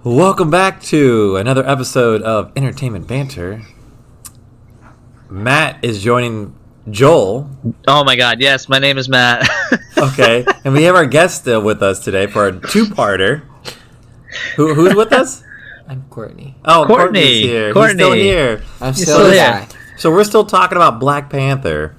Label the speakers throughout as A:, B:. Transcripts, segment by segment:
A: Welcome back to another episode of Entertainment Banter. Matt is joining Joel.
B: Oh my god, yes, my name is Matt.
A: Okay, and we have our guest still with us today for a two-parter. Who's with us?
C: I'm Courtney.
A: Oh, Courtney's here. He's still here.
C: I'm still here.
A: So we're still talking about Black Panther.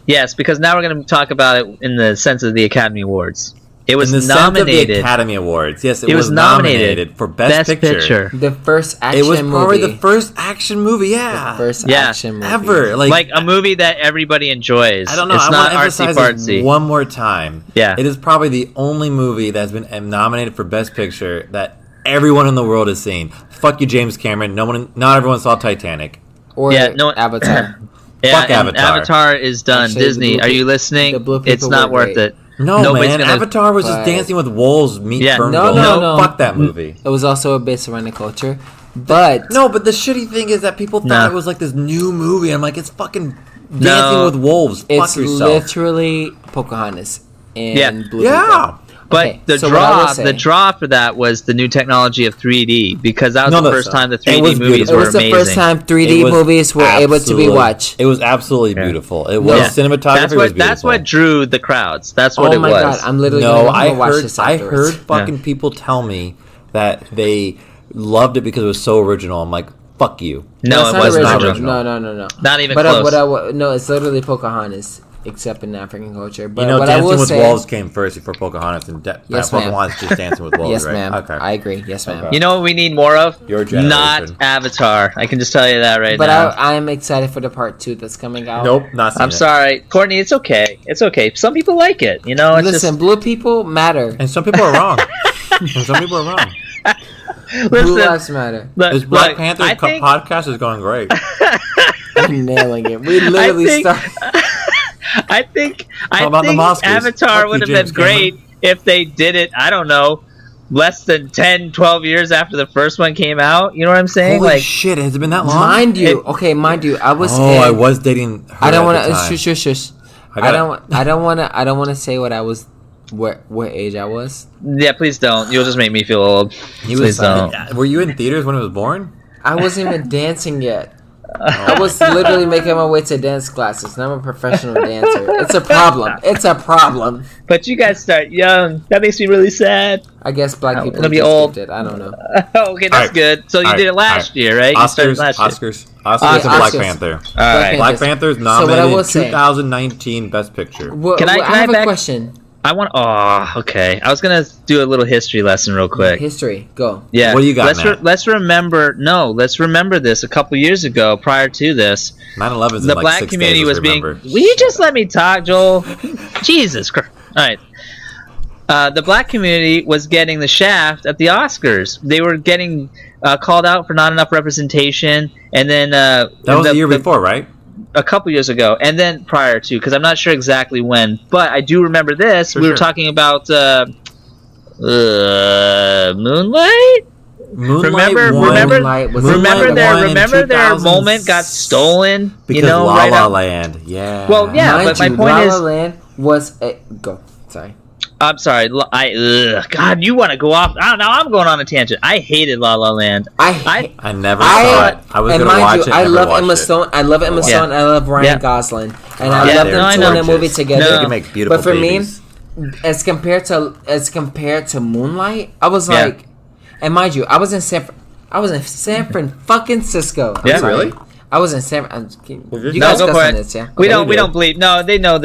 B: Yes, because now we're going to talk about it in the sense of the Academy Awards. It was
A: in the
B: nominated.
A: Sense of the Academy Awards. Yes, it was nominated for Best Picture.
C: The first action movie.
A: It was probably the first action movie, yeah.
C: The first action movie.
A: Ever.
B: Like a movie that everybody enjoys.
A: I don't know.
B: It's
A: I
B: not
A: want to emphasize this one more time.
B: Yeah.
A: It is probably the only movie that's been nominated for Best Picture that everyone in the world has seen. Fuck you, James Cameron. Not everyone saw Titanic.
C: Or Avatar.
B: Fuck Avatar. Avatar is done.
C: Actually,
B: Disney, are you listening? It's not worth it.
A: No, man. Avatar was just Dancing with Wolves meet Fern Gully.
C: No.
A: Fuck that movie.
C: It was also based around the culture. But
A: but the shitty thing is that people thought it was like this new movie. I'm like, it's fucking Dancing with Wolves. Fuck yourself.
C: It's literally Pocahontas and Blue
A: People.
B: But the draw for that was the new technology of 3D, because that was the first time the 3D movies were amazing.
C: It was the first time 3D movies were able to be watched.
A: It was absolutely beautiful. It was cinematography was beautiful.
B: That's what drew the crowds. That's what it was.
C: Oh my god, I'm literally going to watch this
A: I heard fucking people tell me that they loved it because it was so original. I'm like, fuck you.
B: No, it was not original.
C: No.
B: Not even close.
C: No, it's literally Pocahontas. Except in African culture. But
A: Dancing with Wolves came first before Pocahontas, and Pocahontas just Dancing with Wolves,
C: yes,
A: right?
C: Ma'am.
A: Okay.
C: I agree. Yes, ma'am.
B: You know what we need more of?
A: Your generation.
B: Not Avatar. I can just tell you that right now.
C: But I'm excited for the part 2 that's coming out.
A: Nope, not seen
B: I'm sorry. Courtney, it's okay. It's okay. Some people like it. You know,
C: listen, blue people matter.
A: And some people are wrong. Listen,
C: Blue lives matter.
A: This Black Panther podcast is going great.
C: I'm nailing it. We literally started...
B: I think Avatar would have been great if they did it, I don't know, less than 10, 12 years after the first one came out. You know what I'm saying?
A: Holy shit, has it been that long?
C: Mind you, I was
A: I was dating her.
C: I don't want to shush. I don't want to say what age I was.
B: Yeah, please don't. You'll just make me feel old. Please don't.
A: Were you in theaters when it was born?
C: I wasn't even dancing yet. I was literally making my way to dance classes, and I'm a professional dancer. It's a problem.
B: But you guys start young. That makes me really sad.
C: I guess black people
B: are be old.
C: I don't know.
B: Okay, that's good. So you did it last year, right?
A: Oscars and Black Panther.
B: All right.
A: Black Panther's nominated 2019 Best Picture.
C: Can I have a question?
B: Okay. I was gonna do a little history lesson real quick.
C: History, go.
B: Yeah.
A: What do you got, Matt?
B: Let's remember this. A couple years ago, prior to this,
A: 9/11
B: the black community was being. Will you just let me talk, Joel? Jesus Christ! All right. The black community was getting the shaft at the Oscars. They were getting called out for not enough representation, and then
A: that was the year before, right?
B: A couple years ago, and then prior to, because I'm not sure exactly when, but I do remember this. We were talking about Moonlight. Remember their moment got stolen
A: because La La Land. Yeah.
B: Well, yeah, but my point is,
C: La La Land was go. Sorry.
B: I'm sorry. God, you want to go off? Now I'm going on a tangent. I hated La La Land.
A: I never saw it. I was going to watch it.
C: I love Emma Stone. I love Emma Stone. I love Ryan Gosling, and I love them two in a movie together.
A: They can make beautiful
C: but for
A: babies.
C: me, as compared to Moonlight, I was like, and mind you, I was in San Francisco.
B: Yeah,
A: really.
C: I was in San. You
B: guys
C: go
B: for it.
C: This, yeah?
B: We don't bleep. No, they know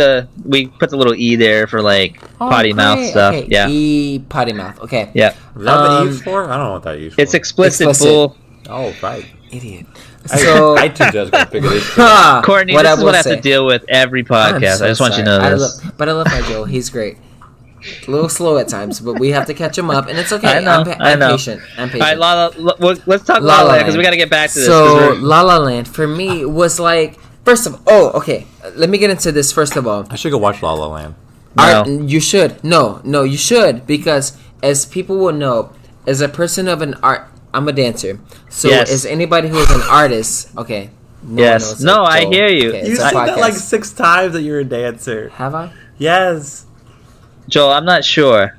B: we put the little E there for like potty mouth stuff.
C: Okay.
B: Yeah.
C: E potty mouth. Okay.
B: Yeah.
A: Is that what E is for? I don't know what that is for.
B: It's explicit. Fool.
A: Oh, right.
C: Idiot.
A: So iTunes just gonna figure this
B: out. Courtney, this is what I have to deal with every podcast. I just want you to know this.
C: But I love my Joe. He's great. A little slow at times, but we have to catch him up, and it's okay.
B: I know.
C: I'm patient.
B: All right, let's talk La La Land because we got to get back to this.
C: So La La Land for me was like, first of all, okay. Let me get into this first of all.
A: I should go watch La La Land.
C: No. You should. No, you should, because as people will know, as a person of an art, I'm a dancer. So as anybody who is an artist, okay.
B: No, I hear you.
A: Okay, you said that like 6 times that you're a dancer.
C: Have I?
A: Yes.
B: Joel, I'm not sure.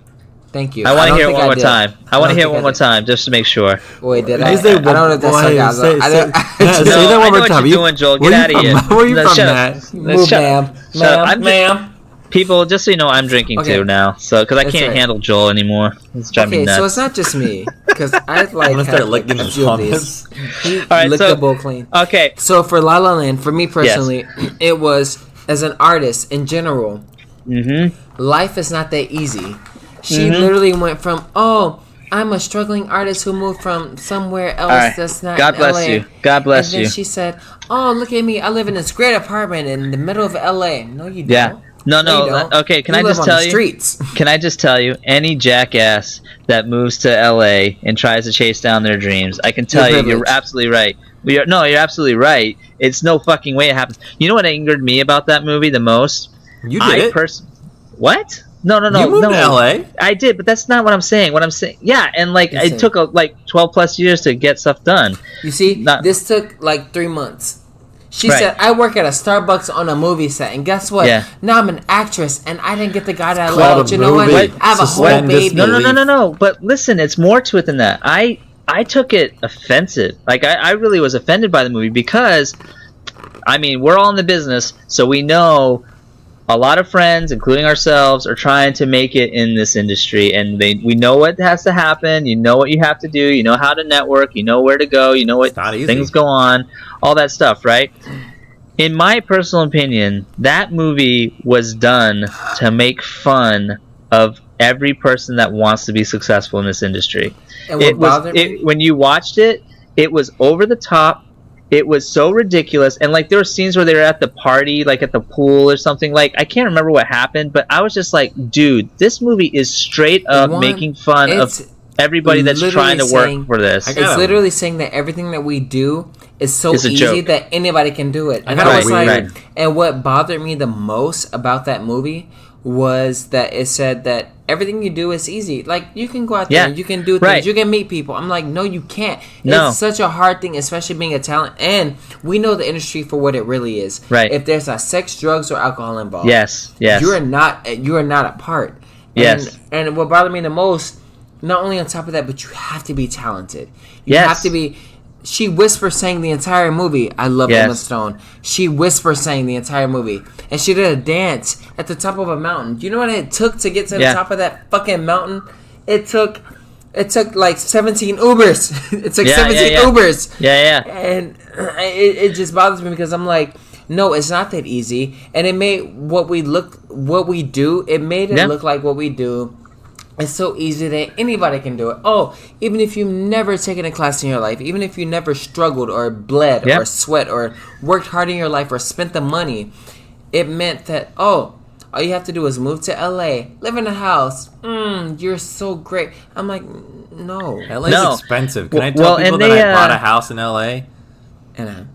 C: Thank you.
B: I want to hear it one more time. I want to hear it one more time just to make sure.
C: Wait, did I? I don't know if that's sarcasm.
A: Say that one more time.
B: What you're doing, Joel. Get out of here.
A: Where are you from, Matt?
C: Move, ma'am.
B: People, just so you know, I'm drinking too now, so because I can't handle Joel anymore. It's driving me nuts.
C: So it's not just me, because I like.
A: I'm gonna start licking his these.
C: All right, lick the bowl clean.
B: Okay.
C: So for La La Land, for me personally, it was as an artist in general. Life is not that easy. She literally went from I'm a struggling artist who moved from somewhere else that's not
B: God bless
C: LA.
B: you. God bless you.
C: And then she said, look at me. I live in this great apartment in the middle of LA. No, you don't.
B: Yeah. No. Okay, can I just tell you?
C: Streets.
B: Can I just tell you? Any jackass that moves to LA and tries to chase down their dreams, I can tell you're absolutely right. You're absolutely right. It's no fucking way it happens. You know what angered me about that movie the most?
A: You did it.
B: What? No.
A: You moved to LA.
B: I did, but that's not what I'm saying. What I'm saying, and it took 12 plus years to get stuff done.
C: You see, this took 3 months. She said, I work at a Starbucks on a movie set, and guess what? Yeah. Now I'm an actress, and I didn't get the guy that I love. You know what? I have a whole baby.
B: No. But listen, it's more to it than that. I took it offensive. I really was offended by the movie because, we're all in the business, so we know a lot of friends, including ourselves, are trying to make it in this industry, and we know what has to happen. You know what you have to do. You know how to network. You know where to go. You know what things go on. All that stuff, right? In my personal opinion, that movie was done to make fun of every person that wants to be successful in this industry.
C: And what bothered me?
B: When you watched it, it was over the top. It was so ridiculous, and there were scenes where they were at the party, at the pool or something. I can't remember what happened, but I was just like, dude, this movie is straight up making fun of everybody that's trying to work for this.
C: It's literally saying that everything that we do is so easy that anybody can do it. And I was and what bothered me the most about that movie was that it said that everything you do is easy. You can go out there and you can do things. You can meet people. I'm like, no, you can't. No. It's such a hard thing, especially being a talent. And we know the industry for what it really is.
B: Right.
C: If there's sex, drugs, or alcohol involved,
B: yes,
C: you are not a part.
B: Yes.
C: And what bothered me the most, not only on top of that, but you have to be talented. You have to be. She whispers saying the entire movie, I love Emma Stone. She whispers saying the entire movie. And she did a dance at the top of a mountain. Do you know what it took to get to the top of that fucking mountain? It took 17 Ubers. It took 17 Ubers.
B: Yeah.
C: And it just bothers me because I'm like, no, it's not that easy. And it made what we do, it made it look like what we do. It's so easy that anybody can do it. Even if you've never taken a class in your life, even if you never struggled or bled or sweat or worked hard in your life or spent the money, it meant that, all you have to do is move to LA, live in a house. You're so great. I'm like, no.
A: LA's expensive. Can I tell people that I bought a house in LA?
C: And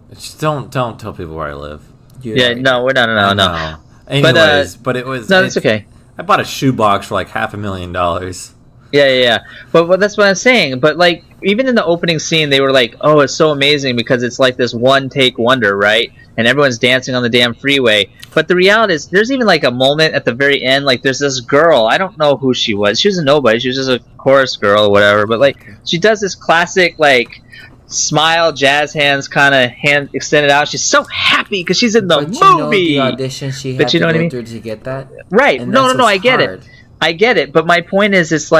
A: just don't tell people where I live.
B: No.
A: Anyways, but it was...
B: No, it's okay.
A: I bought a shoebox for $500,000.
B: Yeah. But that's what I'm saying. But even in the opening scene, they were like, "Oh, it's so amazing because it's this one take wonder, right?" And everyone's dancing on the damn freeway. But the reality is, there's even a moment at the very end. There's this girl. I don't know who she was. She was a nobody. She was just a chorus girl or whatever. But she does this classic smile, jazz hands, kind of hand extended out. She's so happy because she's in the movie.
C: The audition she had to go through to get that,
B: right? No. I get it. I get it. But my point is, it's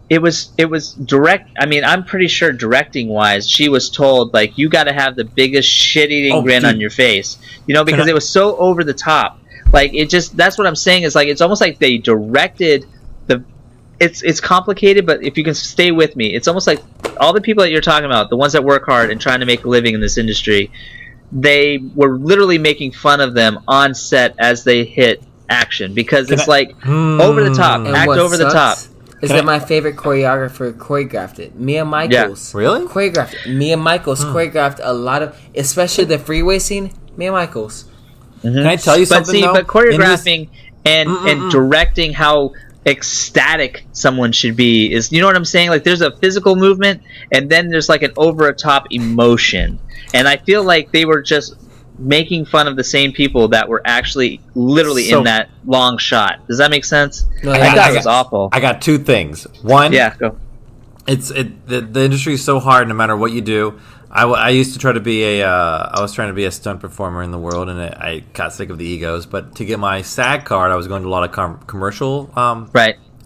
B: it was direct. I'm pretty sure directing wise, she was told you got to have the biggest shit-eating grin on your face, because it was so over the top. That's what I'm saying is it's almost like they directed the. It's complicated, but if you can stay with me, it's almost like all the people that you're talking about, the ones that work hard and trying to make a living in this industry, they were literally making fun of them on set as they hit action because it's over the top, act over the top.
C: Is that my favorite choreographer choreographed it? Mia Michaels.
A: Yeah. Really?
C: Choreographed it. Mia Michaels choreographed a lot of, especially the freeway scene. Mia Michaels.
A: Mm-hmm. Can I tell you something?
B: But choreographing and directing how ecstatic someone should be is, you know what I'm saying? There's a physical movement and then there's an over the top emotion, and I feel like they were just making fun of the same people that were actually literally in that long shot. Does that make sense?
C: No,
B: I thought it was awful.
A: I got two things. One,
B: yeah, go.
A: The industry is so hard no matter what you do. I used to try to be I was trying to be a stunt performer in the world, and I got sick of the egos. But to get my SAG card, I was going to a lot of commercial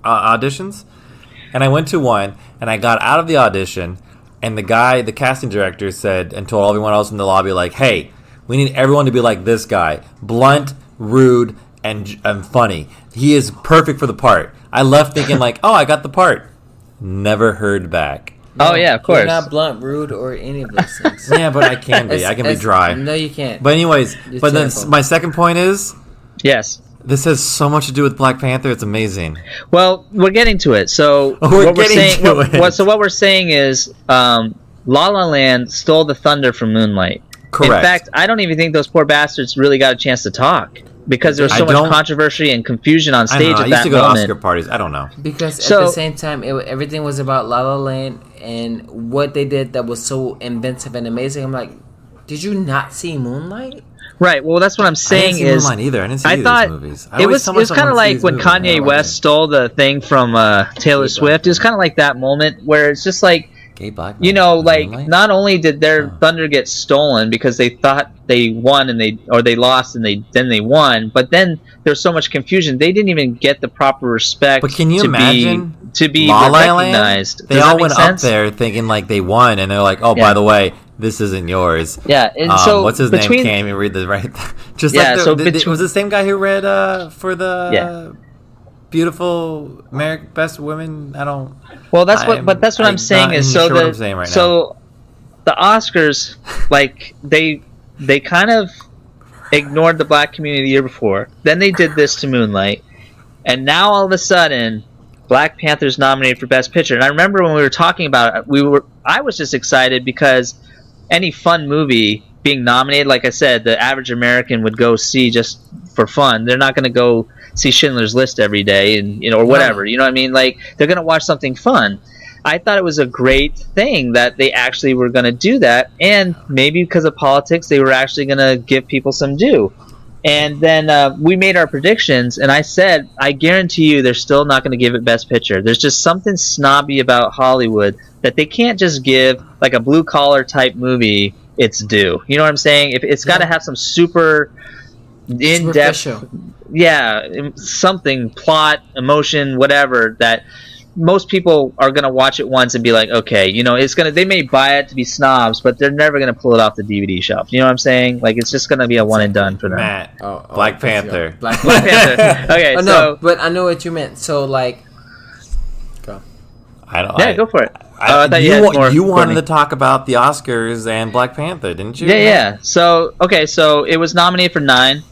A: auditions, and I went to one, and I got out of the audition, and the casting director said and told everyone else in the lobby, like, "Hey, we need everyone to be like this guy, blunt, rude, and funny. He is perfect for the part." I left thinking like, "Oh, I got the part." Never heard back.
B: Oh yeah, of course.
C: You're not blunt, rude, or any of those things.
A: Yeah, but I can be. I can be dry.
C: No, you can't.
A: But anyways, then my second point is,
B: yes,
A: this has so much to do with Black Panther. It's amazing.
B: Well, we're getting to it. So what we're saying is, La La Land stole the thunder from Moonlight.
A: Correct.
B: In fact, I don't even think those poor bastards really got a chance to talk because there was so much controversy and confusion on stage at that moment. I used to go to
A: Oscar parties. I don't know.
C: Because at the same time, everything was about La La Land and what they did that was so inventive and amazing. I'm like, did you not see Moonlight?
B: Right. Well, that's what I'm saying.
A: I didn't see Moonlight either. I didn't see these movies.
B: It was kind of like when Kanye West stole the thing from Taylor Swift. It was kind of like that moment where it's just like, not only did their thunder get stolen because they thought they won they lost and then they won, but then there's so much confusion they didn't even get the proper respect.
A: But can you imagine
B: to be
A: La La
B: recognized?
A: Land? They all went up there thinking like they won, and they're like, "Oh, by the way, this isn't yours."
B: Yeah, and so
A: what's his name? Can't even read the right. Just it was the same guy who read for the beautiful best women. I don't.
B: Well, that's what I'm saying is so the Oscars, like they kind of ignored the black community the year before. Then they did this to Moonlight, and now all of a sudden, Black Panther's nominated for Best Picture. And I remember when we were talking about it, I was just excited because any fun movie being nominated, like I said, the average American would go see just for fun. They're not going to go see Schindler's List every day and or whatever. You know what I mean? Like they're going to watch something fun. I thought it was a great thing that they actually were going to do that, and maybe because of politics, they were actually going to give people some due. And then we made our predictions, and I said, I guarantee you they're still not going to give it Best Picture. There's just something snobby about Hollywood that they can't just give, like a blue-collar type movie, its due. You know what I'm saying? If it's got to have some super in-depth, something, plot, emotion, whatever, that most people are going to watch it once and be like, okay, they may buy it to be snobs, but they're never going to pull it off the DVD shelf. You know what I'm saying? Like, it's just going to be a one and done for them.
A: Matt, Black Panther.
C: Black Panther.
B: Okay,
C: no, but I know what you meant. So, like, go.
B: Go for it.
A: You wanted to talk about the Oscars and Black Panther, didn't you?
B: Yeah. So it was nominated for 9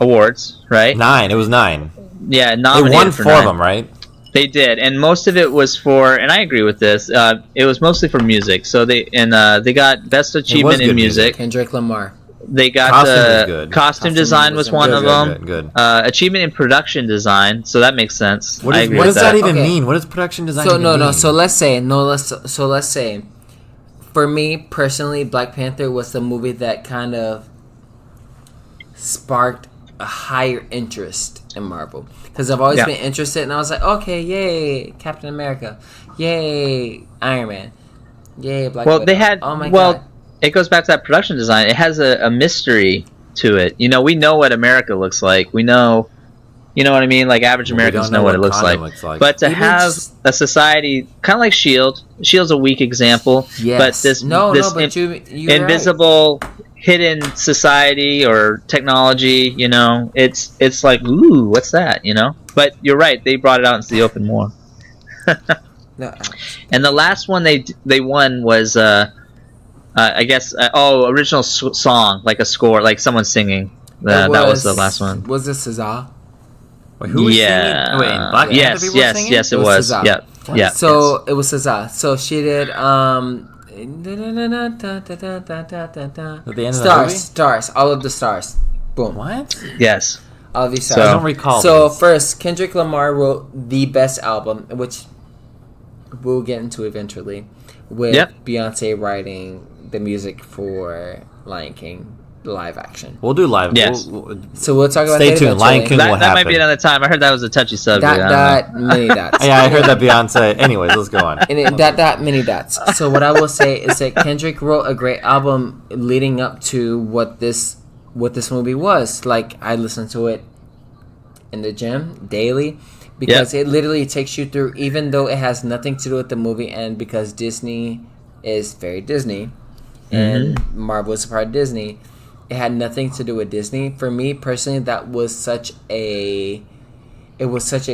B: awards, right?
A: 9. It was 9.
B: Yeah, nominated.
A: They won
B: for
A: 4
B: 9.
A: of them, right?
B: They did, and most of it was for, and I agree with this. It was mostly for music. So they got Best Achievement in Music.
C: Kendrick Lamar.
B: They got costume design was one of them.
A: Good.
B: Achievement in production design. So that makes sense.
A: What does that even mean? What does production design mean?
C: So let's say, for me personally, Black Panther was the movie that kind of sparked a higher interest in Marvel. Because I've always been interested, and I was like, okay, yay, Captain America, yay, Iron Man, yay, Black Widow.
B: They had,
C: God.
B: It goes back to that production design. It has a mystery to it. We know what America looks like. We know, you know what I mean? Like, average Americans know what it looks like. But to have a society, kind of like S.H.I.E.L.D., S.H.I.E.L.D.'s a weak example, but this invisible... hidden society or technology, it's like, ooh, what's that, But you're right, they brought it out into the open more. And the last one they won was, I guess, original song, like a score, like someone singing. That was the last one.
C: Was it SZA?
A: Wait, who was singing? Wait, Black Panther people were singing?
B: Yes, it was.
C: SZA.
B: Yeah.
C: So it was SZA. So she did. Stars, all of the stars. Boom.
A: What?
B: Yes.
C: All of these stars.
A: I don't recall.
C: So first, Kendrick Lamar wrote the best album, which we'll get into eventually, with Beyonce writing the music for Lion King. live action.
A: We'll do live.
B: Yes.
C: So we'll talk about
A: Stay
C: that
A: tuned.
C: eventually.
A: Lion King will
B: That might
A: happen.
B: be another time. I heard that was a touchy subject.
C: Mini dots.
A: Yeah, I heard that Beyonce. Anyways, let's go on.
C: And mini dots. So what I will say is that Kendrick wrote a great album leading up to what this movie was. Like, I listened to it in the gym daily because it literally takes you through, even though it has nothing to do with the movie, and because Disney is very Disney and Marvel is a part of Disney, it had nothing to do with Disney. For me personally, that was such a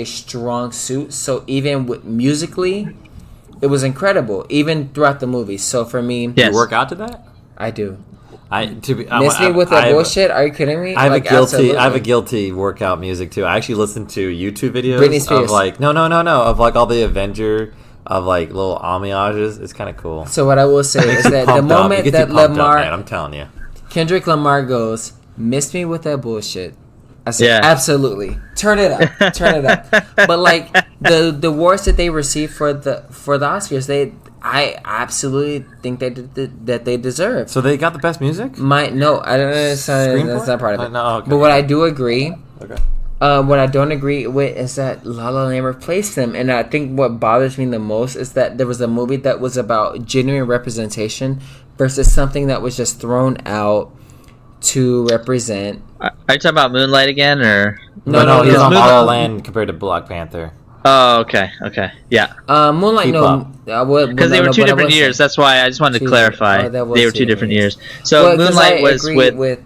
C: strong suit. So even with musically, it was incredible, even throughout the movie. So for me,
A: Do you work out to that?
C: I do.
A: Miss
C: me with that bullshit? Are you kidding me?
A: I have a guilty workout music too. I actually listen to YouTube videos
C: Britney Spears.
A: of like of like all the Avenger of like little homages. It's kind of cool.
C: So what I will say is that the moment that Lamar,
A: man, I'm telling you,
C: Kendrick Lamar goes, "Miss me with that bullshit." I said, absolutely, turn it up. But like the awards that they received for the Oscars, I absolutely think that they deserve.
A: So they got the best music?
C: I don't understand. That's not part of it.
A: No, okay.
C: But what I do agree,
A: Okay.
C: what I don't agree with is that La La Land replaced them. And I think what bothers me the most is that there was a movie that was about genuine representation versus something that was just thrown out to represent.
B: Are you talking about Moonlight again, or
A: No, he's on La La Land compared to Black Panther.
B: Oh, okay, yeah.
C: Moonlight,
B: Because they were two different years. That's why I just wanted to clarify. They were two different years. So Moonlight was with.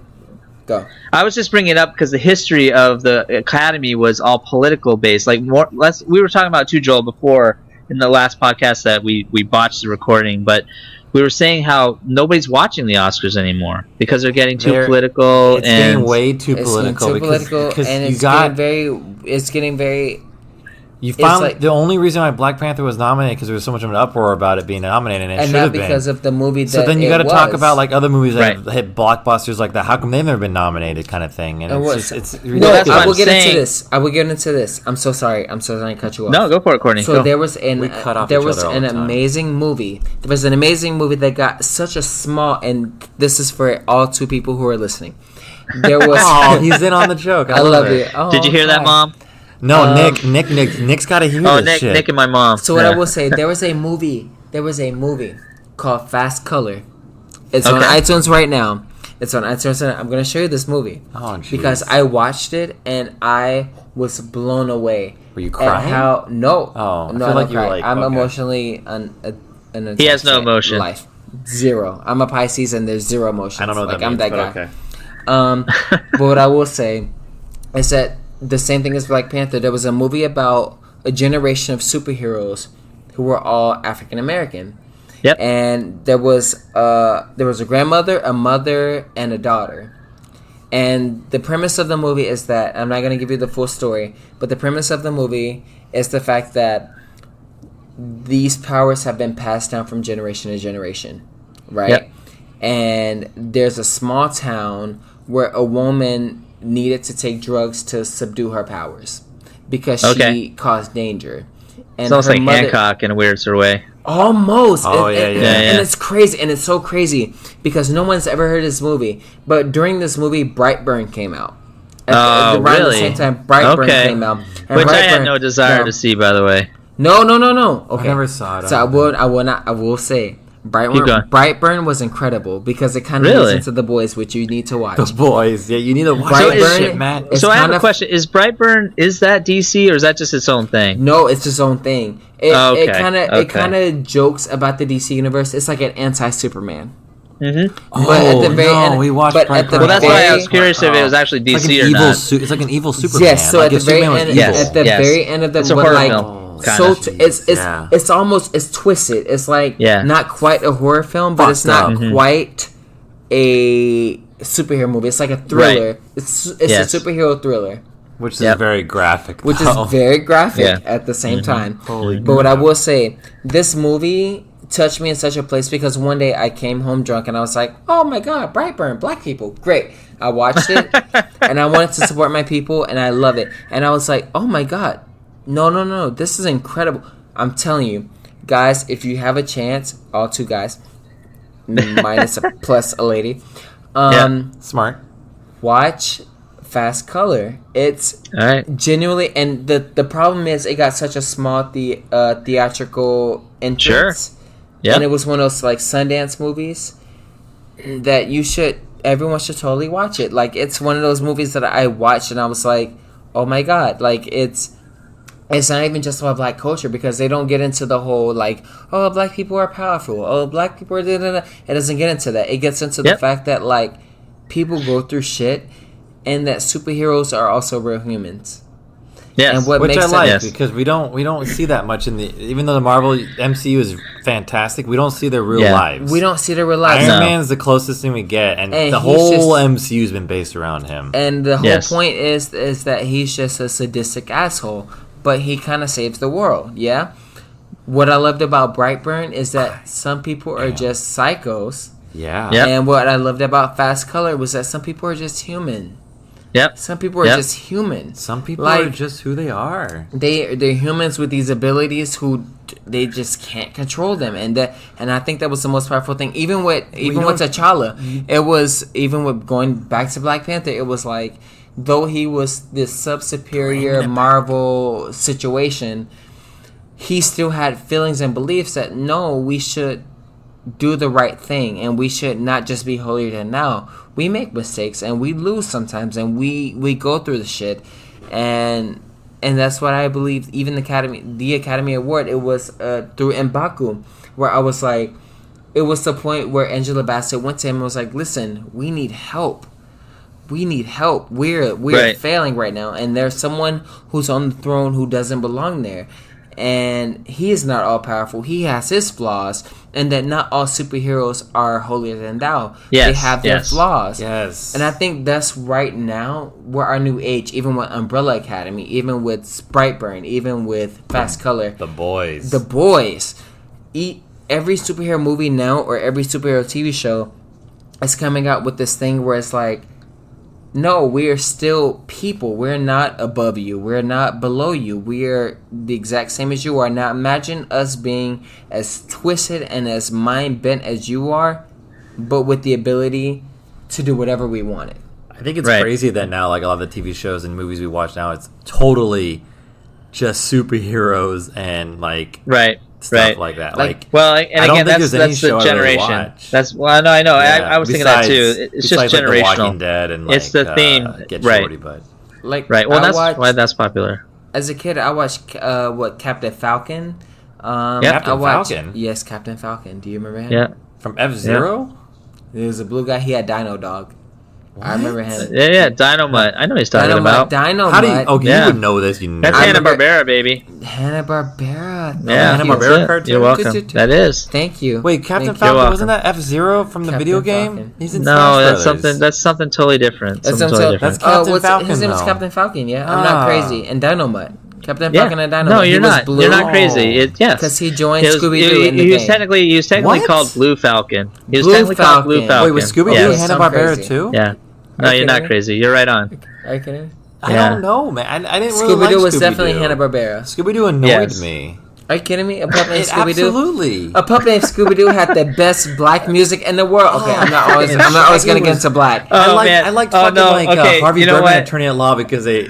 C: Go.
B: I was just bringing it up because the history of the Academy was all political based. Like more, less. We were talking about too, Joel, before in the last podcast that we botched the recording, but we were saying how nobody's watching the Oscars anymore because they're getting too political.
A: It's getting way too political.
C: It's getting very.
A: You found the only reason why Black Panther was nominated because there was so much of an uproar about it being nominated, and it should have been.
C: And not because of the movie that
A: So then you got to talk about like other movies that
B: Right.
A: have hit blockbusters like that. How come they've never been nominated, kind of thing? And it's
B: that's
A: ridiculous.
B: what
C: I will
B: I'm
C: get
B: saying.
C: into this. I will get into this. I'm so sorry. I'm so sorry to cut you off.
B: No, go for it, Courtney.
C: So
B: Go.
C: there was
A: We cut off
C: an
A: each other all the time.
C: amazing movie. There was an amazing movie that got such a small, and this is for all two people who are listening. There was.
A: Oh, he's in on the joke.
C: I love
A: it.
C: you. Oh,
B: Did you hear that,
C: hi.
B: Mom?
A: No, Nick's got to hear
B: Oh,
A: this shit.
B: Nick and my mom.
C: So what I will say, there was a movie called Fast Color. It's on
B: Okay.
C: iTunes right now. It's on iTunes. I'm going to show you this movie.
A: Oh, jeez.
C: Because I watched it and I was blown away.
A: Were you
C: at
A: crying?
C: No.
A: Oh, I
C: no,
A: feel like
C: don't
A: you were
C: cry.
A: like,
C: I'm
A: okay.
C: emotionally
B: He has no emotion.
C: Life. Zero. I'm a Pisces and there's zero emotions.
A: I don't know what
C: like,
A: that
C: I'm
A: means,
C: that
A: but
C: guy.
A: okay.
C: But what I will say is that the same thing as Black Panther. There was a movie about a generation of superheroes who were all African American.
B: Yep.
C: And there was a grandmother, a mother, and a daughter. And the premise of the movie is that, I'm not going to give you the full story, but the premise of the movie is the fact that these powers have been passed down from generation to generation, right?
B: Yep.
C: And there's a small town where a woman needed to take drugs to subdue her powers because she caused danger. And
B: It's almost
C: her
B: like Hancock in a weird sort of way.
C: Almost.
A: Oh,
C: And
A: yeah.
C: it's crazy. And it's so crazy because no one's ever heard of this movie. But during this movie, Brightburn came out. Around
B: really?
C: the same time, Brightburn came out. And
B: Which I had
C: Brightburn-
B: no desire to see, by the way.
C: No. Okay.
A: I never saw it.
C: So I will say,
B: Keep going.
C: Brightburn was incredible because it kind of
B: Really?
C: leads into The Boys, which you need to watch.
A: The Boys. Yeah, you need to watch
C: Brightburn-
A: that shit, man.
C: It's
B: So I have
C: kind
B: a
C: of-
B: question. Is Brightburn, is that DC or is that just its own thing?
C: No, it's its own thing. It
B: Okay.
C: kind of jokes about the DC universe. It's like an anti-Superman.
B: Mm-hmm.
C: But at the very end,
A: we watched
C: but at the
A: Brightburn.
B: Well, that's why I
C: very-
B: was curious if it was actually
A: It's like
B: DC
A: an
B: or
A: evil
B: not.
A: it's like an evil Superman.
C: Yes, so
A: like
C: at the
A: if
C: very
A: Superman was
C: end,
A: evil.
B: Yes.
C: at the very end of the
B: It's a
C: what,
B: horror
C: like,
B: film.
C: so
B: Kinda.
C: it's almost it's twisted. It's like
B: Yeah.
C: not quite a horror film, but it's
A: Fucked
C: not
A: up.
C: quite a superhero movie. It's like a thriller.
B: Right.
C: It's
B: Yes.
C: a superhero thriller,
A: Which is
B: Yep.
A: very graphic.
C: which
A: though.
C: is very graphic
B: Yeah.
C: at the same time.
A: Holy
C: But what I
A: crap.
C: will say, this movie touched me in such a place because one day I came home drunk and I was like, oh my god, Brightburn, black people, great. I watched it and I wanted to support my people and I love it. And I was like, oh my god, no, this is incredible. I'm telling you, guys, if you have a chance, all two guys, minus plus a lady,
A: Smart.
C: Watch Fast Color. It's genuinely, and the problem is it got such a small theatrical entrance.
B: Yeah.
C: And it was one of those like Sundance movies that everyone should totally watch it. Like, it's one of those movies that I watched and I was like, oh my god, like it's not even just about black culture, because they don't get into the whole like, oh, black people are powerful, oh, black people are da-da-da. It doesn't get into that. It gets into the fact that like people go through shit and that superheroes are also real humans.
B: Yes.
C: And what
A: Which
C: makes
A: I like,
C: sense,
A: because we don't see that much in even though the Marvel MCU is fantastic, we don't see their real lives.
C: we don't see the real lives.
A: Iron Man's the closest thing we get, and the
C: he's
A: whole MCU's been based around him.
C: And the whole point is that he's just a sadistic asshole, but he kind of saves the world. Yeah. What I loved about Brightburn is that some people are just psychos.
A: Yeah.
B: Yep.
C: And what I loved about Fast Color was that some people are just human.
B: Yep.
C: Some people are just human.
A: Some people
C: like,
A: are just who they are.
C: They're humans with these abilities who they just can't control them, and I think that was the most powerful thing. Even with T'Challa, it was, even with going back to Black Panther, it was like, though he was this sub-superior Marvel situation, he still had feelings and beliefs that no, we should do the right thing, and we should not just be holier than thou. We make mistakes and we lose sometimes, and we go through the shit, and that's what I believe. Even the Academy Award, it was through M'Baku, where I was like, it was the point where Angela Bassett went to him and was like, listen, we need help. We're failing right now, and there's someone who's on the throne who doesn't belong there, and he is not all powerful. He has his flaws, and that not all superheroes are holier than thou. They have their flaws.
A: Yes.
C: And I think that's right now where our new age, even with Umbrella Academy, even with Brightburn, even with Fast Color,
A: The Boys.
C: Every superhero movie now, or every superhero TV show, is coming out with this thing where it's like, no, we are still people. We're not above you. We're not below you. We are the exact same as you are. Now imagine us being as twisted and as mind bent as you are, but with the ability to do whatever we wanted.
A: I think it's crazy that now, like, a lot of the TV shows and movies we watch now, it's totally just superheroes and like stuff like that. Like,
B: well, and again, that's the generation.
A: Really
B: that's I know.
A: Yeah.
B: I was thinking that too. It's just generational.
A: Like The Walking Dead and
B: it's the theme,
A: Get Shorty, but
B: well, that's why that's popular.
C: As a kid, I watched Captain Falcon.
A: Falcon.
C: Yes, Captain Falcon. Do you remember him?
B: Yeah,
A: from F-Zero.
C: He was a blue guy. He had Dino Dog. What? I remember him.
B: Yeah, Dynamite. I know he's talking about.
C: Dynamite.
A: How do you? Okay, you would know this.
B: That's Hanna-Barbera, baby.
C: Hanna-Barbera.
B: Yeah,
A: Hanna-Barbera cartoon.
B: You're welcome. That is.
C: Thank you.
A: Wait, Captain Falcon, wasn't that F-Zero from the video game?
C: He's
B: in Smash Brothers. That's something totally different.
C: That's
A: Captain Falcon.
C: His name is Captain Falcon. Yeah, I'm not crazy. And Dynamite. Captain Falcon and Dynamite.
B: No, you're not. You're not crazy.
C: Because he joined Scooby-Doo in the
B: game. He was technically called Blue Falcon. He was technically called Blue Falcon.
A: Wait, was Scooby-Doo Hanna-Barbera too?
B: Yeah. No, you're not crazy. You're right on.
C: Are you kidding?
A: I don't know, man. I didn't really like
C: Scooby-Doo was definitely Hanna-Barbera.
A: Scooby-Doo annoyed me.
C: Are you kidding me? A pup named Scooby-Doo?
A: Absolutely.
C: A pup named Scooby-Doo had the best black music in the world. Okay, I'm not always going to get into black.
A: I liked Harvey Birdman, Attorney at Law, because they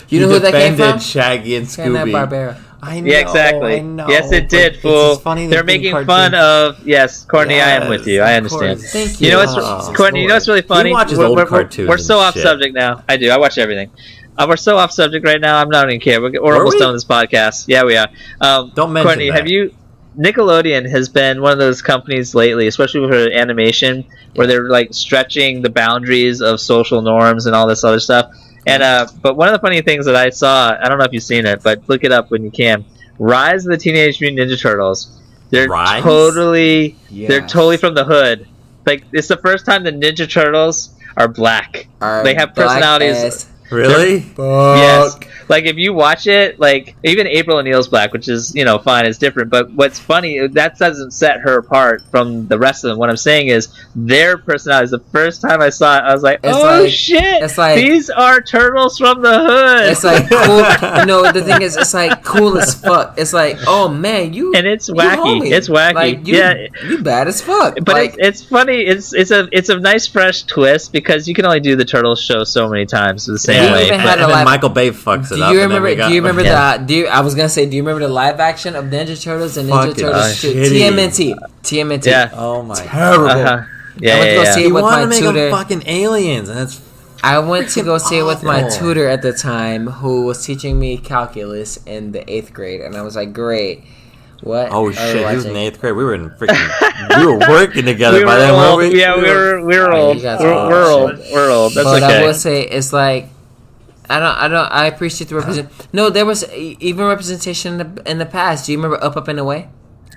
C: you know who that came from?
A: Shaggy and Scooby.
C: Hanna-Barbera.
A: I know,
B: yeah, exactly.
A: I know,
B: yes, it did, fool. They're making fun of. Yes, Courtney, I am with you. I understand.
C: Thank you.
B: You know what's Courtney? You know what's really funny? We're so off subject now. I do. I watch everything. We're so off subject right now. I'm not even care. We're almost done with this podcast. Yeah, we are.
A: Don't mention
B: Courtney,
A: that.
B: have you? Nickelodeon has been one of those companies lately, especially with her animation, where they're like stretching the boundaries of social norms and all this other stuff. And but one of the funny things that I saw, I don't know if you've seen it, but look it up when you can. Rise of the Teenage Mutant Ninja Turtles. They're totally from the hood. Like, it's the first time the Ninja Turtles are black. They have personalities.
A: Really?
B: Yes. Like if you watch it, like even April O'Neil's black, which is fine, it's different. But what's funny, that doesn't set her apart from the rest of them. What I'm saying is their personalities. The first time I saw it, I was like, shit!
C: It's like
B: these are turtles from the hood.
C: It's like cool. The thing is, it's like cool as fuck. It's like, oh man,
B: and it's wacky. It's wacky.
C: Like, you bad as fuck.
B: But
C: like,
B: it's funny. It's a nice fresh twist because you can only do the Turtles show so many times the same way.
A: And then Michael Bay fucks it up.
C: Do you remember I was gonna say, do you remember the live action of Ninja Turtles and Ninja Turtles 2? TMNT.
B: Yeah.
A: Oh my.
C: Terrible.
B: Yeah.
C: I went to go see it with my
A: make
C: tutor.
A: them fucking aliens, and that's.
C: I went to go see it with my tutor at the time, who was teaching me calculus in the 8th grade, and I was like, great. What?
A: Oh shit! He was in the 8th grade. We were in freaking. We were working together by then, weren't we?
B: Yeah, we were old. We're old. That's
C: but
B: okay.
C: I will say it's like I appreciate the represent. No, there was even representation in the past. Do you remember Up and Away?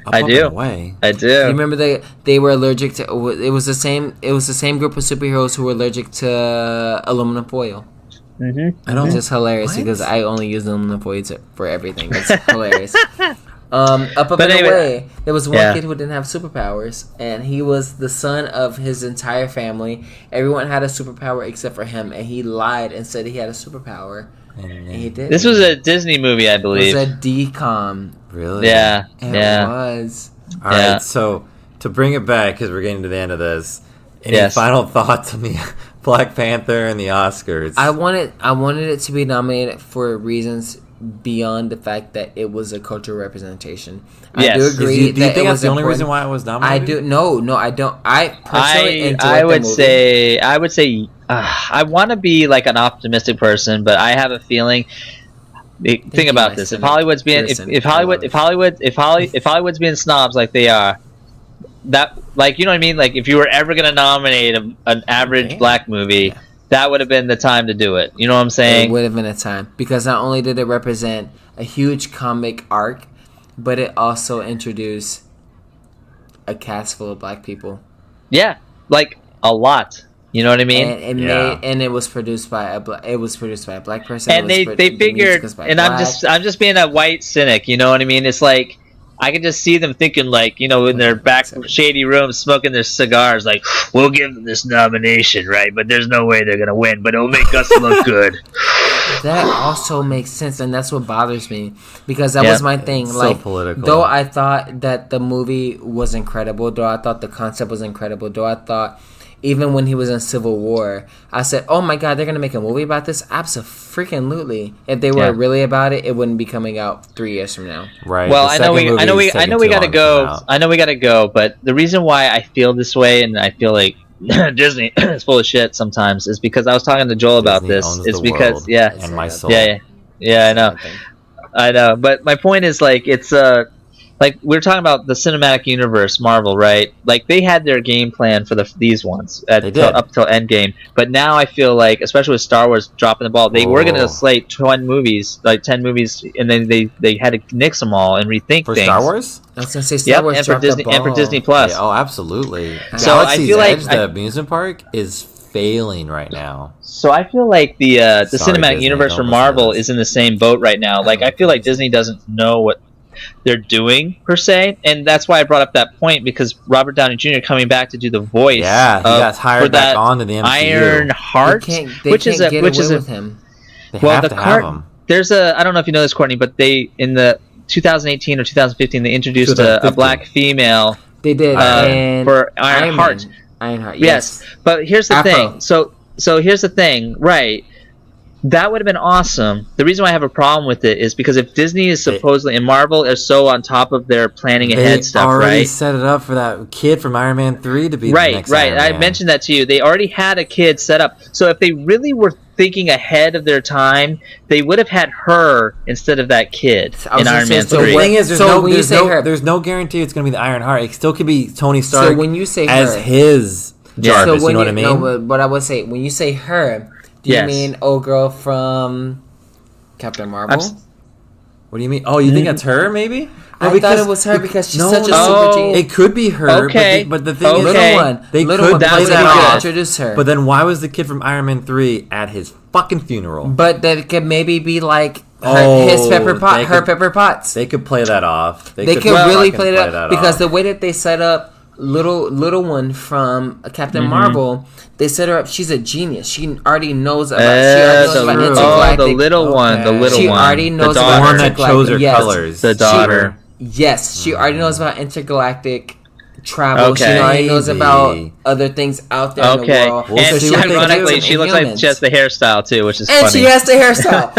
B: I do.
C: Do you remember they were allergic to? It was the same group of superheroes who were allergic to aluminum foil.
B: Mm-hmm.
C: I don't. It's just hilarious because I only use aluminum foil for everything. It's hilarious. Up and Away, there was one kid who didn't have superpowers, and he was the son of his entire family. Everyone had a superpower except for him, and he lied and said he had a superpower, and he did.
B: This was a Disney movie, I believe.
C: It was a DCOM.
A: Really?
B: Yeah.
C: It was.
A: All right, so to bring it back, because we're getting to the end of this, any final thoughts on the Black Panther and the Oscars?
C: I wanted it to be nominated for reasons beyond the fact that it was a cultural representation.
B: Yes.
C: I do agree.
A: Do you think that's the only reason why it was nominated?
C: I do. No, I don't. I personally enjoyed
B: I would
C: the movie.
B: I would say I want to be like an optimistic person, but I have a feeling. Think about this: if Hollywood's being if Hollywood's being snobs like they are, that like you know what I mean. Like if you were ever going to nominate an average black movie, that would have been the time to do it. You know what I'm saying?
C: It would have been a time because not only did it represent a huge comic arc, but it also introduced a cast full of black people.
B: Yeah, like a lot. You know what I mean?
C: And it was produced by a black person.
B: And they figured, and I'm just being a white cynic. You know what I mean? It's like I can just see them thinking like, in their back shady room smoking their cigars, like we'll give them this nomination, right? But there's no way they're gonna win, but it'll make us look good.
C: That also makes sense, and that's what bothers me because that was my thing.
A: It's
C: like,
A: so political.
C: Though I thought that the movie was incredible, though I thought the concept was incredible, though I thought. Even when he was in Civil War, I said, "Oh my God, they're gonna make a movie about this." Absolutely. If they were really about it, it wouldn't be coming out 3 years from now.
A: Right.
B: Well, I know we gotta go. I know we gotta go. But the reason why I feel this way, and I feel like Disney is full of shit sometimes, is because I was talking to Joel about this. It's because
A: and my soul.
B: Yeah. I know. But my point is like it's like we were talking about the cinematic universe, Marvel, right? Like they had their game plan for these ones up till Endgame, but now I feel like, especially with Star Wars dropping the ball, they were going to slate 10 movies, and then they had to nix them all and rethink
A: for
B: things.
A: Star Wars.
C: I was going to say Star Wars
B: and for Disney Plus.
A: Yeah, oh, absolutely.
B: So
A: Galaxy's
B: I feel like
A: Edge, the amusement park is failing right now.
B: So I feel like the cinematic Disney, universe for Marvel is in the same boat right now. Like I feel like Disney doesn't know what they're doing per se, and that's why I brought up that point because Robert Downey Jr. coming back to do the voice.
A: Yeah, he got hired back on to the MCU.
B: Iron Heart,
C: which is with him.
A: They have to have him.
B: There's I don't know if you know this, Courtney, but they in the 2018 or 2015 they introduced a black female.
C: They did
B: for Iron Heart.
C: Ironheart,
B: yes. But here's the thing. So here's the thing, right? That would have been awesome. The reason why I have a problem with it is because if Disney is supposedly and Marvel are so on top of their planning ahead stuff, right? They
A: already set it up for that kid from Iron Man 3 to be the next Iron Man.
B: I mentioned that to you. They already had a kid set up. So if they really were thinking ahead of their time, they would have had her instead of that kid in Iron Man 3.
A: The thing is, there's no guarantee it's going to be the Iron Heart. It still could be Tony Stark.
C: So when you say
A: as
C: her,
A: his Jarvis, you know what I mean?
C: No, but I would say when you say her. Do you mean old girl from Captain Marvel?
A: What do you mean? Oh, you think it's her, maybe? No,
C: I thought it was her because she's such a super genius.
A: It could be her, but the thing is,
C: they could play that off. Introduce her.
A: But then why was the kid from Iron Man 3 at his fucking funeral.
C: But that could maybe be like her Pepper Potts.
A: They could play that off.
C: They could really play that off because the way that they set up little one from Captain Marvel, they set her up. She's a genius. She already knows about.
B: The little one.
C: She already knows about
A: the one that chose her colors.
B: The daughter.
C: She already knows about intergalactic travel. She already knows about other things out there in the world.
B: And ironically, she looks like she has the hairstyle too, which is funny.
C: And she has the hairstyle.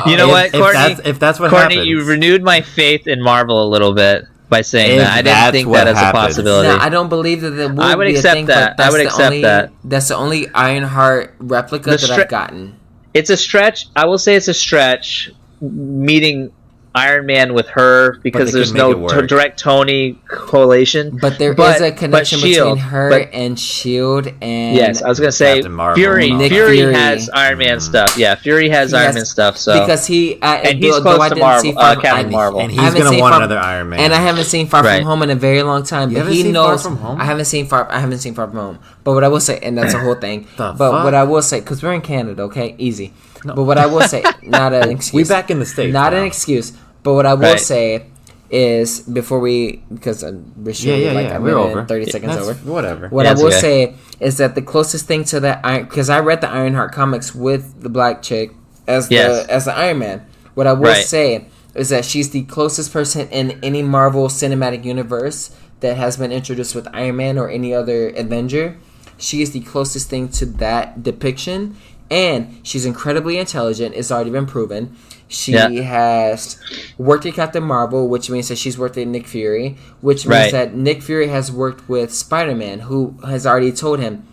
B: You know what, Courtney?
A: If that's what
B: Courtney,
A: happens.
B: you renewed my faith in Marvel a little bit by saying that. I didn't think that as a possibility.
C: No, I don't believe that there will
B: I would
C: be
B: accept
C: a thing,
B: that.
C: but
B: I would accept that.
C: That's the only Ironheart replica that I've gotten.
B: It's a stretch. I will say it's a stretch meeting Iron Man with her because there's no direct Tony correlation.
C: But there is a connection between her and S.H.I.E.L.D. and
B: yes, I was going to say Fury. Fury has Iron Man stuff. Yeah, Fury has Iron Man stuff. So
C: because he's
B: close to Marvel, Captain Marvel,
A: and he's going to want another Iron Man.
C: And I haven't seen Far From Home in a very long time. But he knows.
A: Far From Home?
C: I haven't seen Far From Home. But what I will say, and that's a whole thing. What I will say, because we're in Canada, okay, easy. No. But what I will say, not an excuse.
A: We back in the States.
C: Not an excuse. But what I will say is before because we're shooting like a minute and 30 seconds over.
A: Whatever.
C: What I will say is that the closest thing to that, because I read the Ironheart comics with the black chick as the Iron Man. What I will say is that she's the closest person in any Marvel Cinematic Universe that has been introduced with Iron Man or any other Avenger. She is the closest thing to that depiction, and she's incredibly intelligent. It's already been proven. She has worked at Captain Marvel, which means that she's worked at Nick Fury, which means that Nick Fury has worked with Spider-Man, who has already told him,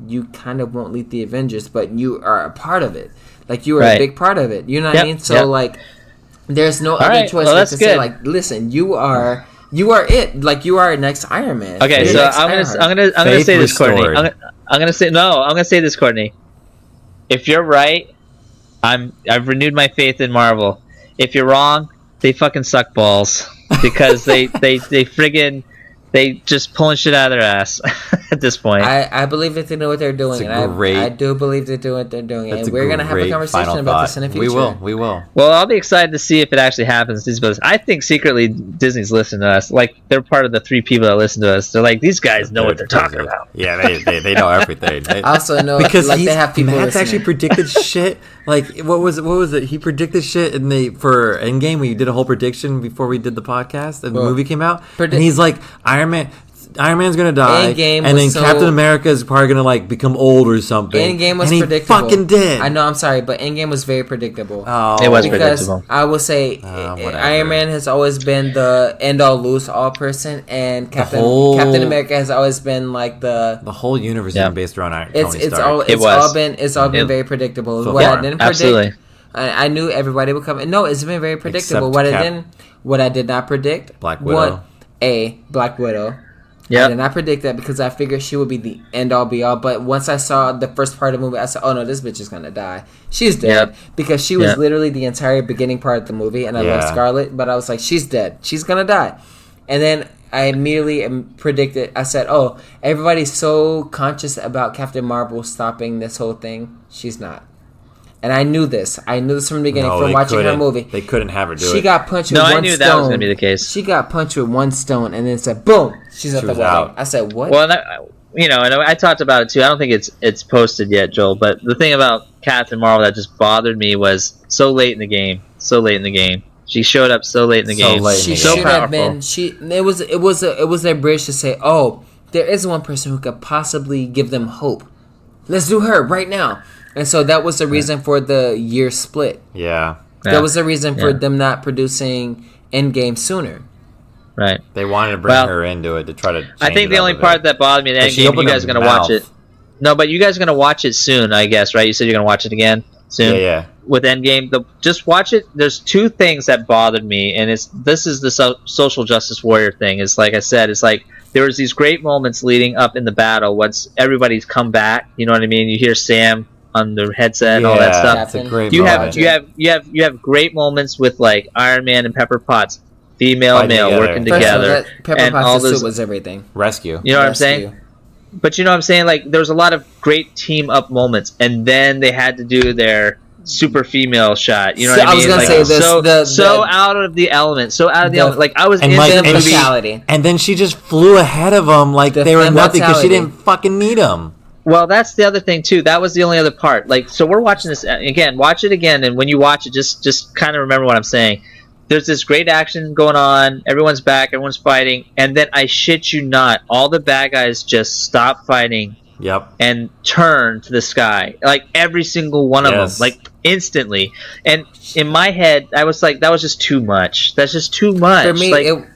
C: you kind of won't lead the Avengers, but you are a part of it. Like, you are a big part of it. You know what I mean? So, like, there's no other choice but to say, like, listen, you are it. Like, you are next Iron Man.
B: Okay, so I'm gonna say this, Courtney. I'm gonna say this, Courtney. If you're right, I've renewed my faith in Marvel. If you're wrong, they fucking suck balls because they just pulling shit out of their ass at this point.
C: I believe that they know what they're doing. I do believe they do what they're doing, and we're gonna have a conversation about this in the future.
A: We will.
B: Well, I'll be excited to see if it actually happens. I think secretly Disney's listening to us. Like, they're part of the 3 people that listen to us. They're like, these guys know what they're talking about.
A: Yeah, they know everything.
C: I also know
A: because
C: they have people.
A: Matt's actually predicted shit. Like, what was it? He predicted shit for Endgame. We did a whole prediction before we did the podcast, and the movie came out. And he's like, Iron Man's gonna die, and then Captain America is probably gonna like become old or something.
C: Endgame was predictable.
A: He fucking did.
C: I know. I'm sorry, but Endgame was very predictable.
B: Oh, it was predictable.
C: I will say Iron Man has always been the end all lose all person, and Captain America has always been like the
A: whole universe is based around Tony Stark.
C: It's all been very predictable.
A: So
C: what I didn't predict,
B: absolutely.
C: I knew everybody would come. No, it's been very predictable. What I did not predict,
A: Black Widow.
C: Black Widow.
B: Yeah,
C: I did not predict that because I figured she would be the end all be all. But once I saw the first part of the movie, I said, "Oh no, this bitch is gonna die. She's dead." Because she was literally the entire beginning part of the movie, and I love Scarlet, but I was like, "She's dead. She's gonna die." And then I immediately predicted. I said, "Oh, everybody's so conscious about Captain Marvel stopping this whole thing. She's not." And I knew this. I knew this from the beginning from watching her movie.
A: They couldn't have her do it.
C: She got punched with one stone.
B: No, I knew that was going to be the case.
C: She got punched with one stone and then said, boom, she's at the wedding. I said, what?
B: Well, and I talked about it too. I don't think it's posted yet, Joel. But the thing about Captain Marvel that just bothered me was so late in the game. She showed up so late in the game.
C: She should have been. It was a bridge to say, oh, there is one person who could possibly give them hope. Let's do her right now. And so that was the reason for the year split.
A: Yeah.
C: That was the reason for them not producing Endgame sooner.
B: Right.
A: They wanted to bring her into it to try to.
B: I think the only part that bothered me in Endgame, you guys are going to watch it. No, but you guys are going to watch it soon, I guess, right? You said you're going to watch it again soon.
A: Yeah.
B: With Endgame, just watch it. There's 2 things that bothered me, and this is the social justice warrior thing. It's like I said, it's like there was these great moments leading up in the battle once everybody's come back. You know what I mean? You hear Sam on the headset and all that stuff.
A: That's a great
B: you
A: moment.
B: You have great moments with like Iron Man and Pepper Potts, female and male working together.
C: Pepper Potts' suit was everything.
A: Rescue.
B: You know what I'm saying? But you know what I'm saying? Like, there was a lot of great team up moments, and then they had to do their super female shot. You know what I mean?
C: I was gonna
B: like,
C: say this.
B: So out of the element. So out of the element. Like, I was in the movie.
A: And then she just flew ahead of them like they were nothing because she didn't fucking need them.
B: Well, that's the other thing too. That was the only other part. Like, so we're watching this again. Watch it again, and when you watch it, just kind of remember what I'm saying. There's this great action going on. Everyone's back. Everyone's fighting, and then I shit you not, all the bad guys just stop fighting.
A: Yep.
B: And turn to the sky, like every single one of them, like instantly. And in my head, I was like, that was just too much. That's just too much.
C: For me,
B: like,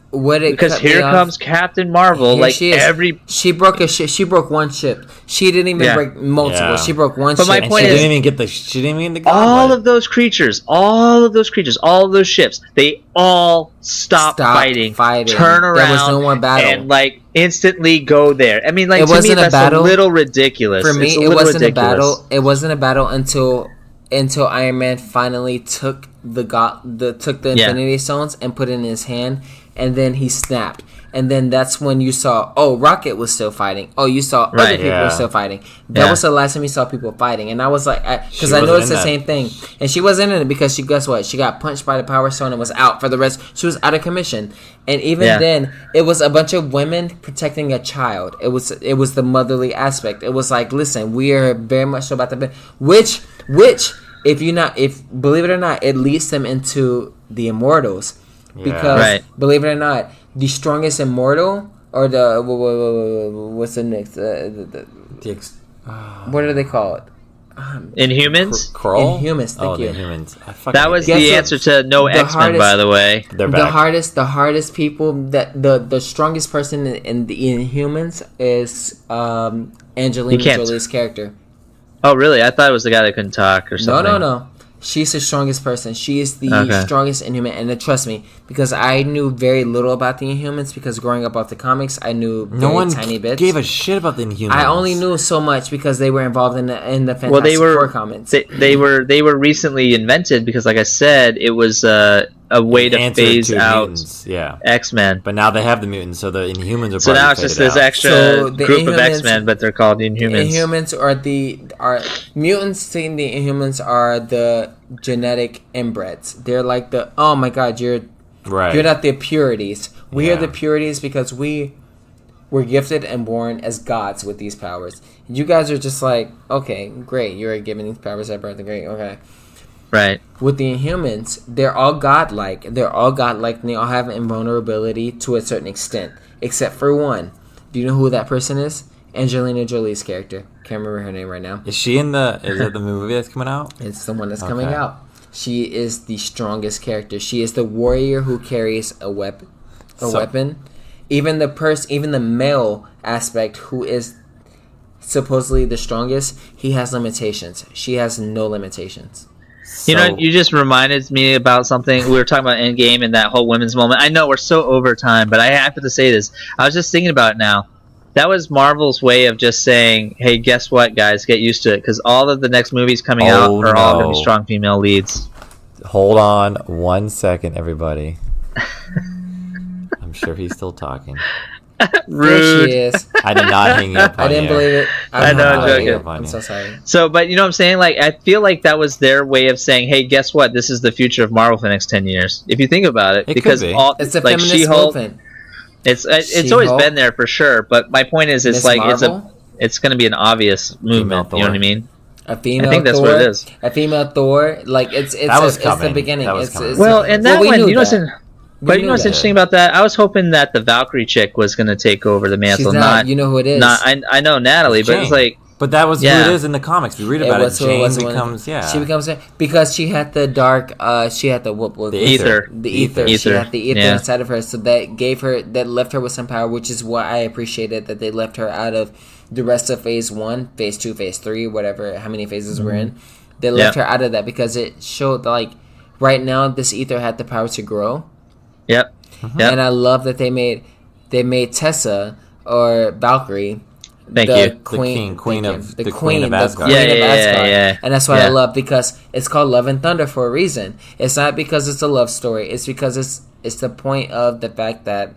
B: because here comes Captain Marvel.
C: Here
B: like
C: she broke a ship. She broke one ship. She didn't even break multiple. Yeah. She broke one ship.
B: But my point is,
A: she didn't even get the
B: all of those creatures, all of those ships, they all stop fighting, turn around,
C: there was no more battle,
B: and like instantly go there. I mean, like, to me, that's a little ridiculous.
C: For me, it wasn't a battle. It wasn't a battle until Iron Man finally took the Infinity Stones and put it in his hand. And then he snapped. And then that's when you saw, Rocket was still fighting. Oh, you saw other people were still fighting. That was the last time you saw people fighting. And I was like, because I noticed the same thing. And she wasn't in it because guess what? She got punched by the Power Stone and was out for the rest. She was out of commission. And even then, it was a bunch of women protecting a child. It was the motherly aspect. It was like, listen, we are very much so about the which if believe it or not, it leads them into the Immortals. Because believe it or not, the strongest immortal or the what's the next what do they call it?
B: Inhumans?
C: Inhumans, thank you.
B: Inhumans. That was the answer to no X-Men, by the way.
A: They're back.
C: The hardest people that the strongest person in the Inhumans is Angelina Jolie's character.
B: Oh, really? I thought it was the guy that couldn't talk or something.
C: No. She's the strongest person. She is the strongest Inhuman. And trust me, because I knew very little about the Inhumans, because growing up off the comics, I knew tiny bits.
A: Gave a shit about the Inhumans.
C: I only knew so much because they were involved in the Fantastic Four comics.
B: They were recently invented because, like I said, it was a way to phase out X-Men.
A: But now they have the mutants, so the Inhumans are.
B: So now it's just this extra group of X-Men, but they're called Inhumans.
C: Inhumans are mutants. The Inhumans are the genetic inbreds. They're like oh my god, you're not the purities. We are the purities because we were gifted and born as gods with these powers. You guys are just like, okay, great, you're given these powers at birth. Great, okay.
B: Right.
C: With the Inhumans, they're all godlike. And they all have invulnerability to a certain extent, except for one. Do you know who that person is? Angelina Jolie's character. Can't remember her name right now.
A: Is she in is it the movie that's coming out?
C: It's the one that's coming out. She is the strongest character. She is the warrior who carries a weapon. Even the male aspect, who is supposedly the strongest, he has limitations. She has no limitations.
B: You know, you just reminded me about something. We were talking about Endgame and that whole women's moment. I know we're so over time, but I have to say this. I was just thinking about it now. That was Marvel's way of just saying, hey, guess what, guys? Get used to it. Because all of the next movies coming out are all going to be strong female leads.
A: Hold on 1 second, everybody. I'm sure he's still talking.
B: Rude.
C: There she is.
A: I did not hang up on
C: I didn't believe it.
B: I know, I'm joking.
C: I'm so sorry.
B: So, but you know what I'm saying? Like, I feel like that was their way of saying, hey, guess what? This is the future of Marvel for the next 10 years. If you think about it. Because
A: could be.
C: It's a
B: like
C: feminist
B: She-Hulk,
C: movement.
B: It's always been there for sure. But my point is, it's like
C: Marvel?
B: it's going to be an obvious movement. You know what I mean?
C: A female
B: I think that's
C: Thor,
B: what it is.
C: A female Thor, like it's the beginning.
B: Well, and that one, you know what's interesting about that? I was hoping that the Valkyrie chick was going to take over the mantle.
C: She's not. You know who it is?
B: I know Natalie, but it's like.
A: But that was who it is in the comics. We read about it. Jane becomes,
C: She becomes because she had the dark. She had the
B: ether.
C: The ether. She had the ether inside of her, so that left her with some power, which is why I appreciated that they left her out of the rest of Phase 1, Phase 2, Phase 3, whatever, how many phases we're in. They left her out of that because it showed like right now this ether had the power to grow.
B: Yep.
C: And I love that they made Tessa or Valkyrie.
A: The queen of Asgard.
B: Yeah.
C: And that's what I love, because it's called Love and Thunder for a reason. It's not because it's a love story. It's because it's the point of the fact that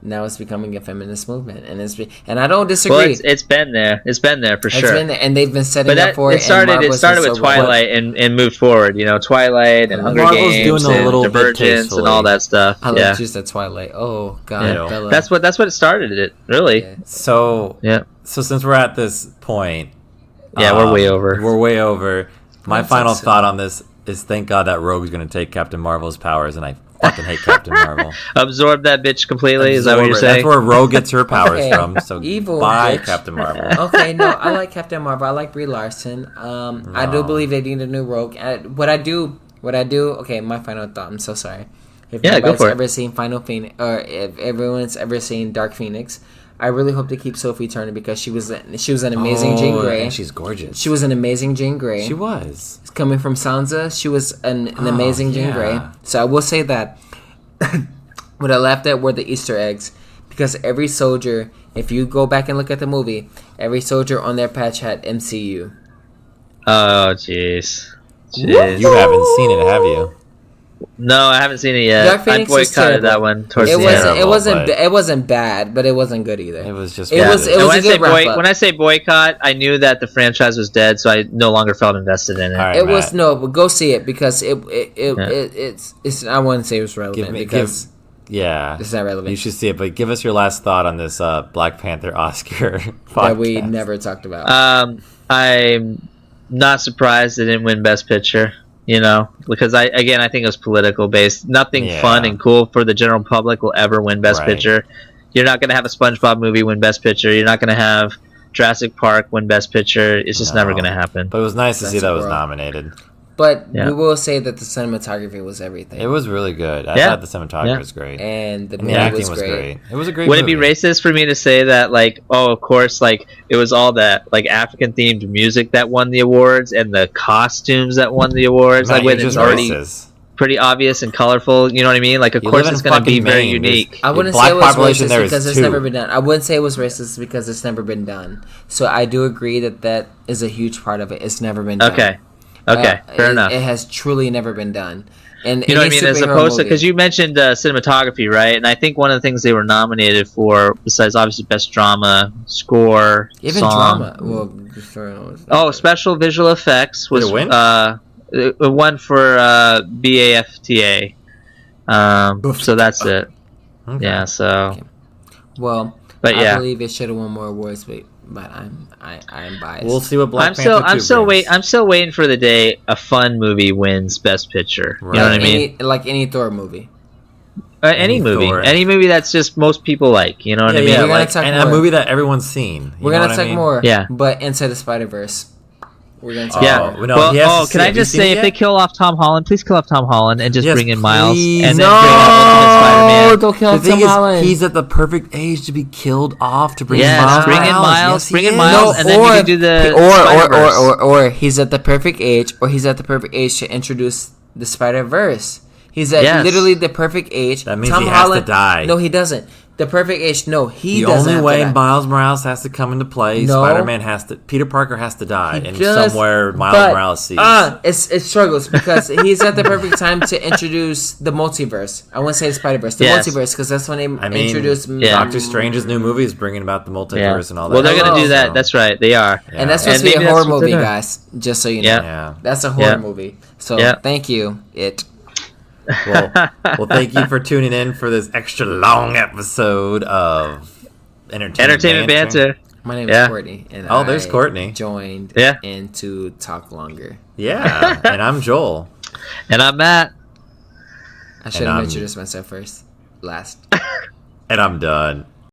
C: now it's becoming a feminist movement, and I don't disagree.
B: Well, it's been there. It's been there for sure.
C: Been there, and they've been setting up for
B: it. It started with Twilight and moved forward. You know, Twilight and Hunger Games and Divergence and all that stuff.
C: I love just that Twilight. Oh God, Bella.
B: That's what it started. It really.
C: Yeah.
A: So since we're at this point,
B: we're way over.
A: We're way over. My final thought on this is thank God that Rogue's going to take Captain Marvel's powers, and I fucking hate Captain Marvel.
B: Absorb that bitch completely. Is that what you're saying?
A: That's where Rogue gets her powers from. So
C: evil
A: bye,
C: bitch.
A: Captain Marvel.
C: Okay, no, I like Captain Marvel. I like Brie Larson. I do believe they need a new Rogue. What I do. Okay, my final thought. I'm so sorry. If nobody's ever seen Final Phoenix, or if everyone's ever seen Dark Phoenix, I really hope to keep Sophie Turner because she was an amazing Jean Grey.
A: And she's gorgeous.
C: She was an amazing Jean Grey.
A: She was.
C: Coming from Sansa, she was an amazing Jean Grey. So I will say that. What I laughed at were the Easter eggs, because every soldier, if you go back and look at the movie, every soldier on their patch had MCU.
B: Oh jeez.
A: You haven't seen it, have you?
B: No, I haven't seen it yet. I boycotted that one towards the end.
C: It wasn't bad, but it wasn't good either.
A: It was just.
B: When I say boycott, I knew that the franchise was dead, so I no longer felt invested in it.
A: Right,
C: but go see it because it's. I wouldn't say it was relevant because. It's not relevant.
A: You should see it, but give us your last thought on this Black Panther Oscar podcast.
C: That we never talked about.
B: I'm not surprised it didn't win Best Picture. You know, because I think it was political based. Nothing fun and cool for the general public will ever win Best Picture. You're not going to have a SpongeBob movie win Best Picture. You're not going to have Jurassic Park win Best Picture. It's just never going to happen.
A: But it was nice to see that was nominated.
C: But we will say that the cinematography was everything.
A: It was really good. I thought the cinematography was great.
C: And the
A: acting was great. It was a great
B: Would
A: movie.
B: it be racist for me to say that, like, of course, like, it was all that, like, African-themed music that won the awards and the costumes that won the awards?
A: Matt,
B: like, it's already pretty obvious and colorful, you know what I mean? Like, of course it's going to be very unique.
C: I wouldn't say it was racist because it's never been done. I wouldn't say it was racist because it's never been done. So I do agree that is a huge part of it. It's never been done.
B: Okay, fair enough.
C: It has truly never been done. And
B: you know what I mean? As opposed to, because you mentioned cinematography, right? And I think one of the things they were nominated for, besides obviously best drama, score,
C: even
B: song,
C: drama.
B: Special visual effects was
A: win?
B: It won for BAFTA. So that's it. Okay. Yeah. So.
C: Okay. Well, but I believe it should have won more awards, but I'm biased.
A: We'll see what Black Panther 2 brings.
B: I'm still waiting for the day a fun movie wins Best Picture. Right. You know what I mean?
C: Like any Thor movie.
B: Any movie that's just most people like. You know what I mean?
A: Yeah, a movie that everyone's seen.
C: We're gonna talk more.
B: Yeah.
C: But Inside the Spider-Verse. We're gonna talk more.
B: Can I just say, if they kill off Tom Holland, please kill off Tom Holland and just bring in Miles and then bring
C: out
B: Ultimate Spider-Man.
C: Don't kill Tom Holland.
A: He's at the perfect age to be killed off to bring in Miles.
B: Bring in Miles, and then we can do the
C: or he's at the perfect age, to introduce the Spider-Verse. He's at literally the perfect age.
A: That means Tom Holland has to die.
C: No, he doesn't. The perfect age. No, he
A: doesn't. The only way Miles Morales has to come into play, Spider-Man Peter Parker has to die, and somewhere Miles Morales sees.
C: It struggles because he's at the perfect time to introduce the multiverse. I won't say the Spider-Verse, the multiverse, because that's when they introduce.
A: Doctor Strange's new movie is bringing about the multiverse and all that.
B: Well, they're gonna do that. That's right, they are,
C: and that's supposed to be a horror movie, guys. Just so you know, that's a horror movie. So thank you,
A: Well, thank you for tuning in for this extra long episode of Entertainment Banter.
C: My name is Courtney, and
A: there's Courtney.
C: Joined in to talk longer.
A: Yeah, and I'm Joel,
B: and I'm Matt.
C: I should have introduced myself last.
A: And I'm done.